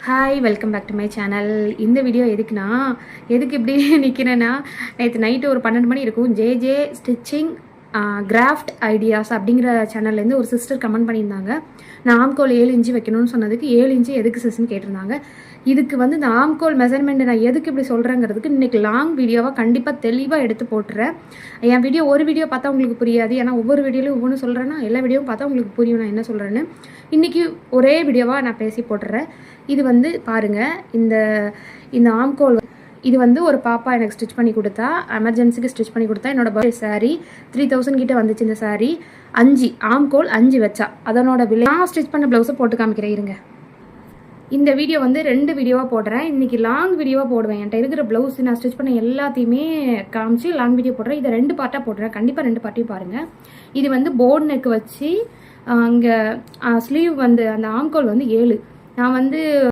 Hi welcome back to my channel. இந்த video எதுக்கு இப்படி நிற்கிறேன்னா, நேற்று நைட்டு ஒரு 12 மணி இருக்கும். ஜே ஸ்டிச்சிங் கிராஃப்ட் ஐடியாஸ் அப்படிங்கிற சேனல்லேருந்து ஒரு சிஸ்டர் கமெண்ட் பண்ணியிருந்தாங்க. நான் ஆம்கோல் 7 இன்ச்சு வைக்கணும்னு சொன்னதுக்கு 7 இன்ச்சு எதுக்கு சிஸ்ன்னு கேட்டிருந்தாங்க. இதுக்கு இந்த ஆம்கோல் மெஷர்மெண்ட் நான் எதுக்கு இப்படி சொல்கிறேங்கிறதுக்கு இன்றைக்கி லாங் வீடியோவாக கண்டிப்பாக தெளிவாக எடுத்து போட்டுறேன். என் வீடியோ ஒரு வீடியோ பார்த்தா உங்களுக்கு புரியாது, ஏன்னா ஒவ்வொரு வீடியோலையும் ஒவ்வொன்று சொல்கிறேன்னா எல்லா வீடியோவும் பார்த்தா உங்களுக்கு புரியும் நான் என்ன சொல்கிறேன்னு. இன்றைக்கி ஒரே வீடியோவாக நான் பேசி போட்டுறேன். இது பாருங்கள், இந்த ஆம்கோல் இது ஒரு பாப்பா எனக்கு ஸ்டிச் பண்ணி கொடுத்தா, எமர்ஜென்சிக்கு ஸ்டிச் பண்ணி கொடுத்தா. என்னோட பர்த்டே சாரீ 3000 கிட்ட வந்துச்சு. இந்த சாரீ 5 ஆம்கோல் 5 வச்சா. அதனோட விலை நான் ஸ்டிச் பண்ண ப்ளவுஸை போட்டு காமிக்கிறேன் இருங்க. இந்த வீடியோ 2 வீடியோவாக போடுறேன். இன்றைக்கி லாங் வீடியோவாக போடுவேன். என்கிட்ட இருக்கிற ப்ளவுஸ் நான் ஸ்டிச் பண்ண எல்லாத்தையுமே காமிச்சு லாங் வீடியோ போடுறேன். இதை 2 பார்ட்டாக போடுறேன். கண்டிப்பாக 2 பார்ட்டையும் பாருங்கள். இது போர்ட் நெக் வச்சு அங்கே ஸ்லீவ் அந்த ஆம்கோல் 7. நான்